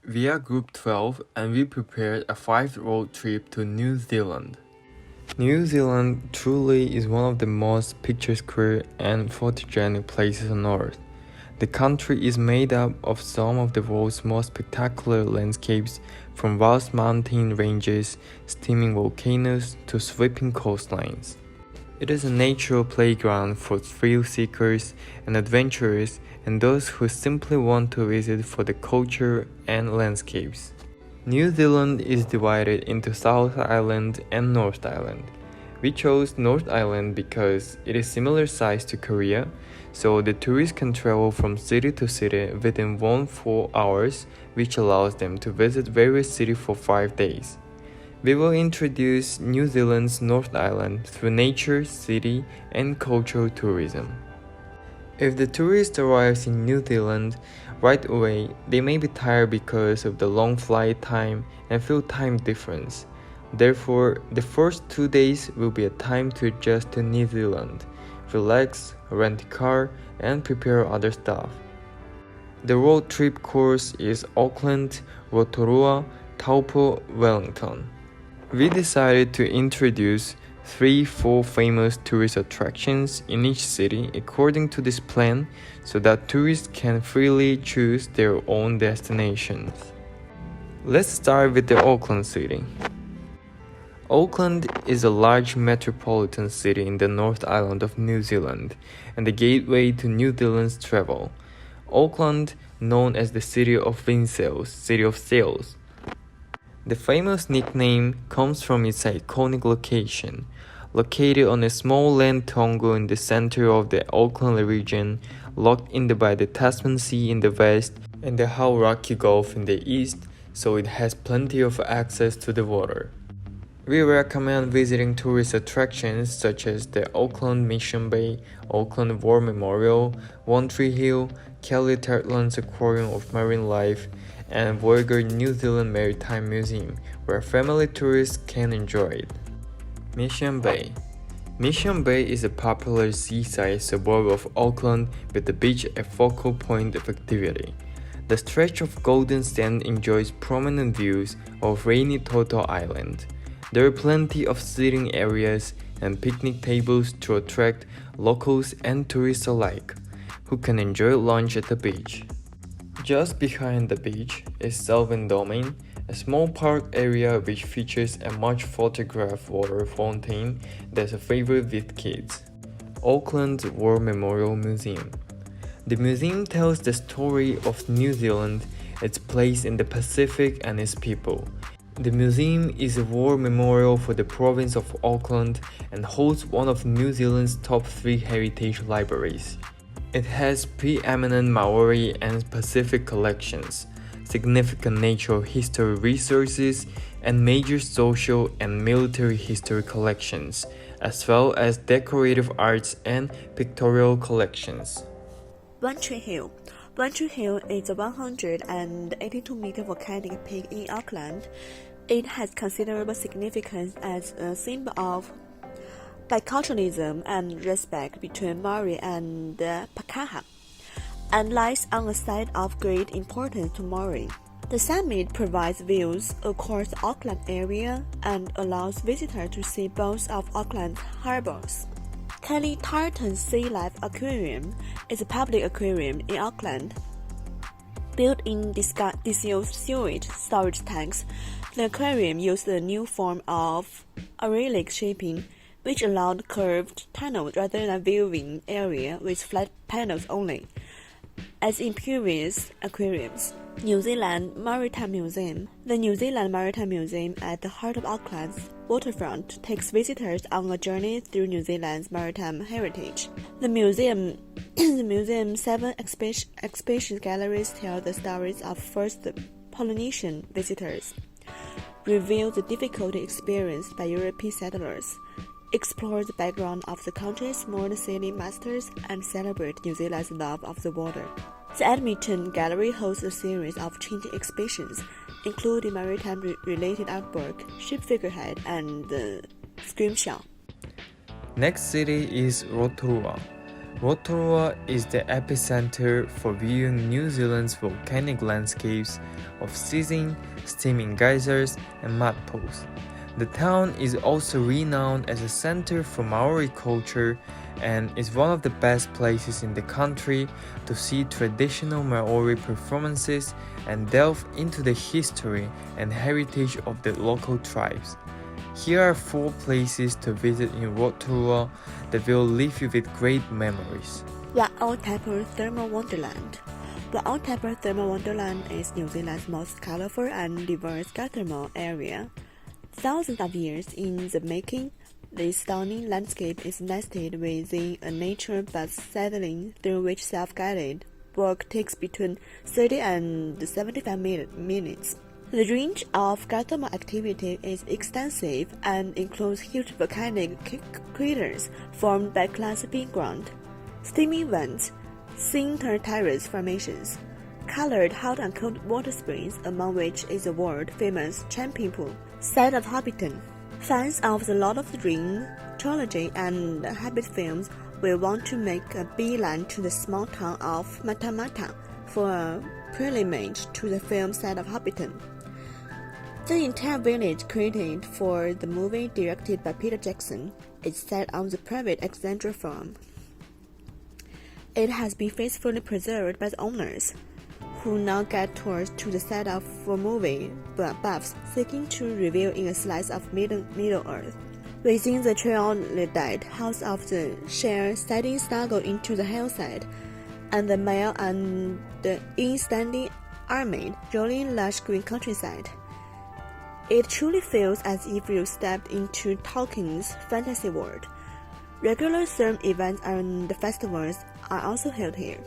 We are Group 12 and we prepared a 5-road trip to New Zealand. New Zealand truly is one of the most picturesque and photogenic places on Earth. The country is made up of some of the world's most spectacular landscapes, from vast mountain ranges, steaming volcanoes, to sweeping coastlines. It is a natural playground for thrill seekers and adventurers and those who simply want to visit for the culture and landscapes. New Zealand is divided into South Island and North Island. We chose North Island because it is similar size to Korea, so the tourists can travel from city to city within 4 hours, which allows them to visit various cities for 5 days. We will introduce New Zealand's North Island through nature, city, and cultural tourism. If the tourist arrives in New Zealand right away, they may be tired because of the long flight time and feel time difference. Therefore, the first 2 days will be a time to adjust to New Zealand, relax, rent a car, and prepare other stuff. The road trip course is Auckland, Rotorua, Taupo, Wellington. We decided to introduce 3-4 famous tourist attractions in each city according to this plan so that tourists can freely choose their own destinations. Let's start with the Auckland city. Auckland is a large metropolitan city in the North Island of New Zealand and the gateway to New Zealand's travel. Auckland, known as the City of Wind Sails, City of Sails. The famous nickname comes from its iconic location. Located on a small land tongo in the center of the Auckland region, locked in by the Tasman Sea in the west and the Hauraki Gulf in the east, so it has plenty of access to the water. We recommend visiting tourist attractions such as the Auckland Mission Bay, Auckland War Memorial, One Tree Hill, Kelly Tartland's Aquarium of Marine Life, and Voyager New Zealand Maritime Museum, where family tourists can enjoy it. Mission Bay. Mission Bay is a popular seaside suburb of Auckland with the beach a focal point of activity. The stretch of golden sand enjoys prominent views of rainy Toto Island. There are plenty of seating areas and picnic tables to attract locals and tourists alike, who can enjoy lunch at the beach. Just behind the beach is Selwyn Domain, a small park area which features a much photographed water fountain that's a favorite with kids. Auckland War Memorial Museum. The museum tells the story of New Zealand, its place in the Pacific and its people. The museum is a war memorial for the province of Auckland and holds one of New Zealand's top 3 heritage libraries. It has preeminent Maori and Pacific collections, significant natural history resources, and major social and military history collections, as well as decorative arts and pictorial collections. One Tree Hill. One Tree Hill is a 182-meter volcanic peak in Auckland. It has considerable significance as a symbol of biculturalism and respect between Maori and Pākehā, and lies on a site of great importance to Maori. The summit provides views across the Auckland area and allows visitors to see both of Auckland's harbors. Kelly Tartan's Sea Life Aquarium is a public aquarium in Auckland. Built in disused sewage storage tanks, the aquarium used a new form of acrylic shaping, which allowed curved tunnels rather than viewing area with flat panels only, as in previous aquariums. New Zealand Maritime Museum. The New Zealand Maritime Museum at the heart of Auckland's waterfront takes visitors on a journey through New Zealand's maritime heritage. The museum's 7 exhibition galleries tell the stories of first Polynesian visitors, reveal the difficulty experienced by European settlers, explore the background of the country's modern sailing masters, and celebrate New Zealand's love of the water. The Edmonton Gallery hosts a series of changing exhibitions, including maritime-related artwork, ship figurehead, and the scrimshaw. Next city is Rotorua. Rotorua is the epicenter for viewing New Zealand's volcanic landscapes of sizzling, steaming geysers, and mud pools. The town is also renowned as a center for Maori culture and is one of the best places in the country to see traditional Maori performances and delve into the history and heritage of the local tribes. Here are 4 places to visit in Rotorua that will leave you with great memories. Wa'autapu Thermal Wonderland. Wa'autapu Thermal Wonderland is New Zealand's most colorful and diverse geothermal area. Thousands of years in the making, this stunning landscape is nested within a nature bus settling through which self-guided work takes between 30 and 75 minutes. The range of geothermal activity is extensive and includes huge volcanic craters formed by classic ground, steaming vents, sinter terrace formations, colored hot and cold water springs, among which is the world-famous Champion Pool, site of Hobbiton. Fans of The Lord of the Rings trilogy and Hobbit films will want to make a beeline to the small town of Matamata for a pilgrimage to the film set of Hobbiton. The entire village created for the movie directed by Peter Jackson is set on the private Alexandra farm. It has been faithfully preserved by the owners, who now get tours to the set of for movie buffs seeking to reveal in a slice of Middle-earth. Within the troglodyte house of the share setting snuggle into the hillside, and the male and the in-standing armid rolling lush green countryside. It truly feels as if you stepped into Tolkien's fantasy world. Regular themed events and festivals are also held here.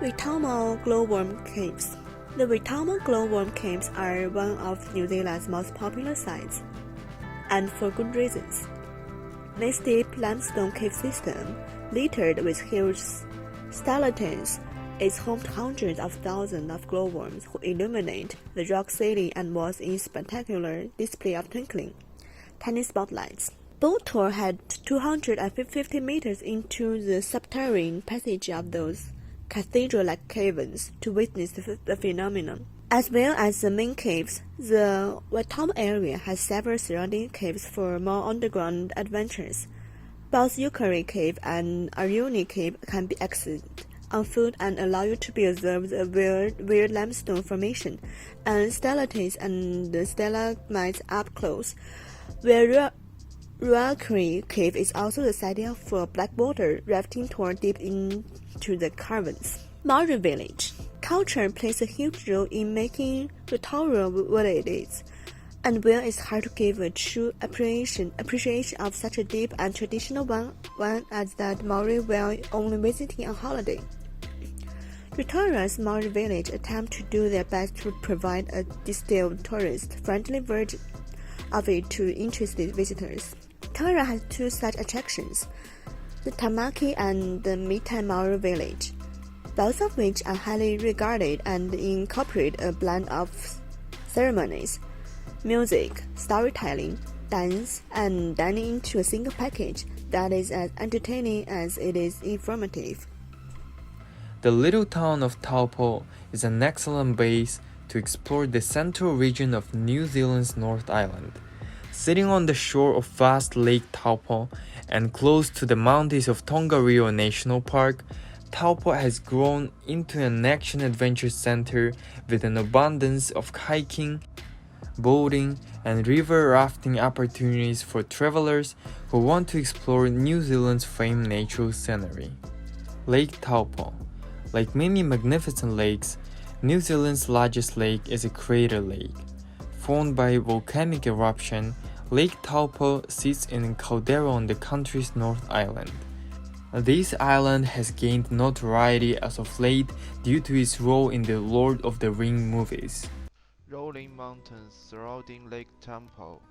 Weitauma Glowworm Caves. The Weitauma Glowworm Caves are one of New Zealand's most popular sites, and for good reasons. This deep limestone cave system, littered with huge stalactites, is home to hundreds of thousands of glowworms who illuminate the rock ceiling and walls in spectacular display of twinkling, tiny spotlights. Boat tour had 250 meters into the subterranean passage of those cathedral-like caverns to witness the phenomenon. As well as the main caves, the Waitama area has several surrounding caves for more underground adventures. Both Yukari Cave and Ariuni Cave can be accessed on foot and allow you to be observed a weird limestone formation and stalactites and stalagmites up close, where Ruakari Cave is also the site for blackwater rafting tour deep into the caverns. Maori Village. Culture plays a huge role in making Rotorua what it is, and where it's hard to give a true appreciation of such a deep and traditional one as that Maori while only visiting on holiday. Rotorua's Maori Village attempt to do their best to provide a distilled, tourist-friendly version of it to interested visitors. Rotorua has 2 such attractions, the Tamaki and the Mitai Maori Village, both of which are highly regarded and incorporate a blend of ceremonies, music, storytelling, dance, and dining into a single package that is as entertaining as it is informative. The little town of Taupo is an excellent base to explore the central region of New Zealand's North Island. Sitting on the shore of vast Lake Taupo and close to the mountains of Tongariro National Park, Taupo has grown into an action-adventure center with an abundance of hiking, boating, and river rafting opportunities for travelers who want to explore New Zealand's famed natural scenery. Lake Taupo. Like many magnificent lakes, New Zealand's largest lake is a crater lake. Formed by volcanic eruption, Lake Taupo sits in a caldera on the country's North Island. This island has gained notoriety as of late due to its role in the Lord of the Rings movies. Rolling mountains surrounding Lake Taupo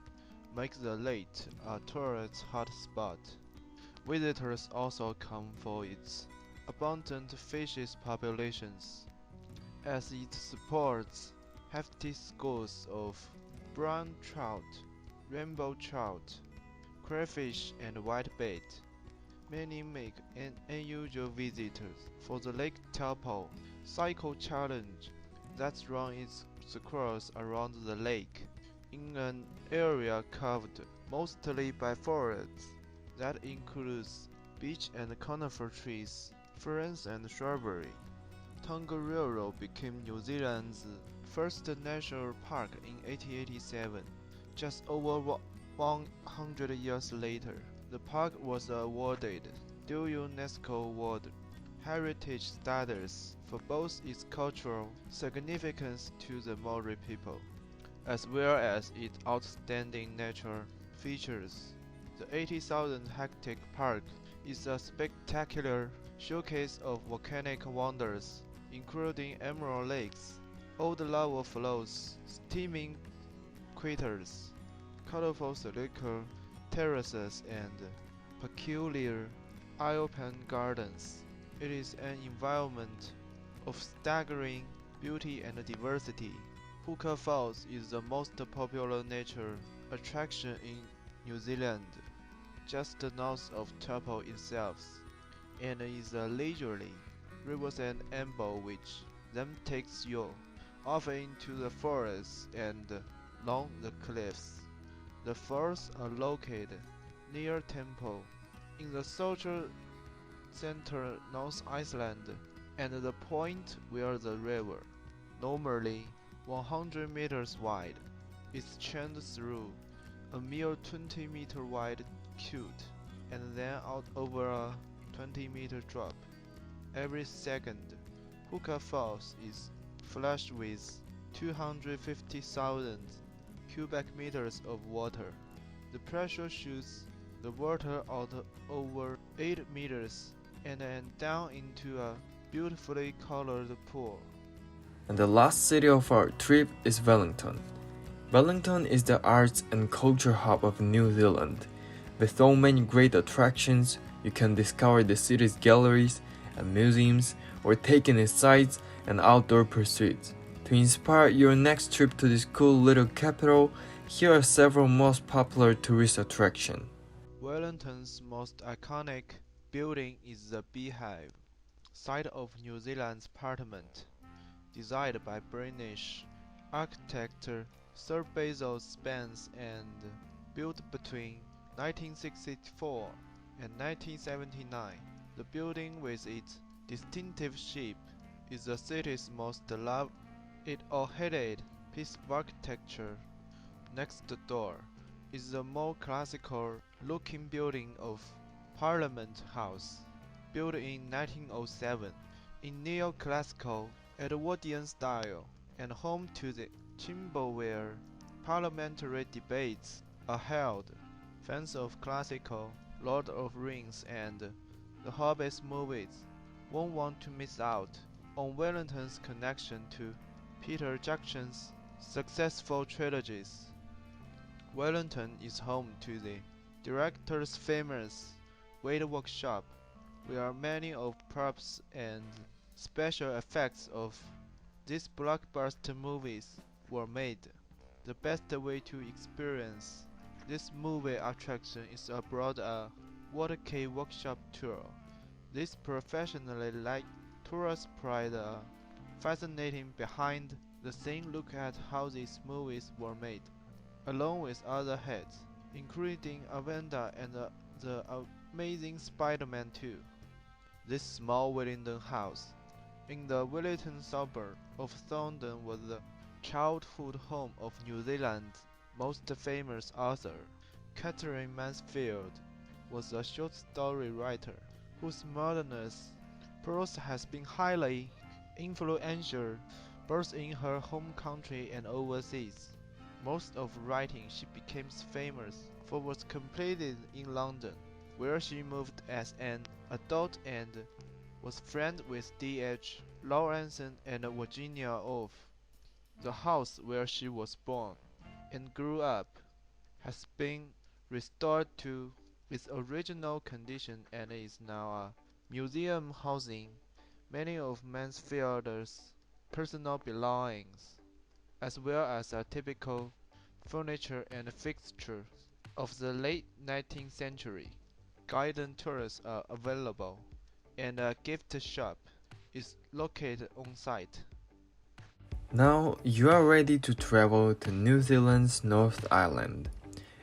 make the lake a tourist hotspot. Visitors also come for its abundant fishes populations, as it supports hefty schools of brown trout, rainbow trout, crayfish, and whitebait. many make an unusual visitors for the Lake Taupo cycle challenge that runs its course around the lake in an area covered mostly by forests that includes beech and conifer trees, ferns and shrubbery. Tongariro became New Zealand's first national park in 1887. Just over 100 years later, the park was awarded dual UNESCO World Heritage status for both its cultural significance to the Maori people, as well as its outstanding natural features. The 80,000 hectare park is a spectacular showcase of volcanic wonders, including emerald lakes, old lava flows, steaming craters, colorful silica terraces, and peculiar alpine gardens. It is an environment of staggering beauty and diversity. Puka Falls is the most popular nature attraction in New Zealand, just north of Taupo itself, and is a leisurely rivers and amble which then takes you off into the forest and along the cliffs. The falls are located near Temple, in the social center North Iceland, and the point where the river, normally 100 meters wide, is churned through a mere 20-meter wide chute and then out over a 20-meter drop. Every second, Puka Falls is flushed with 250,000 cubic meters of water. The pressure shoots the water out over 8 meters and then down into a beautifully colored pool. And the last city of our trip is Wellington. Wellington is the arts and culture hub of New Zealand. With so many great attractions, you can discover the city's galleries and museums or take in its sights and outdoor pursuits. To inspire your next trip to this cool little capital, here are several most popular tourist attractions. Wellington's most iconic building is the Beehive, site of New Zealand's Parliament, designed by British architect Sir Basil Spence and built between 1964 and 1979. The building with its distinctive shape is the city's most loved. It all-headed piece of architecture. Next door is the more classical-looking building of Parliament House, built in 1907 in neoclassical Edwardian style and home to the chamber where parliamentary debates are held. Fans of classical Lord of Rings and The Hobbit movies won't want to miss out on Wellington's connection to Peter Jackson's successful trilogies. Wellington is home to the director's famous Wade Workshop, where many of props and special effects of these blockbuster movies were made. The best way to experience this movie attraction is aboard a waterkey workshop tour. This professionally like tours provide a fascinating behind the scenes look at how these movies were made, along with other heads, including Avenda and the Amazing Spider-Man 2. This small Wellington house in the Wellington suburb of Thorndon was the childhood home of New Zealand's most famous author. Catherine Mansfield was a short story writer whose modernist prose has been highly influential both in her home country and overseas. Most of writing she became famous for was completed in London, where she moved as an adult and was friends with D.H. Lawrence and Virginia Woolf. The house where she was born and grew up has been restored to its original condition and is now a museum housing many of Mansfield's personal belongings, as well as a typical furniture and fixtures of the late 19th century. guided tours are available, and a gift shop is located on site. Now you are ready to travel to New Zealand's North Island.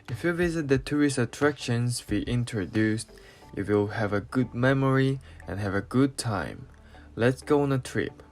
If you visit the tourist attractions we introduced, you will have a good memory and have a good time. Let's go on a trip.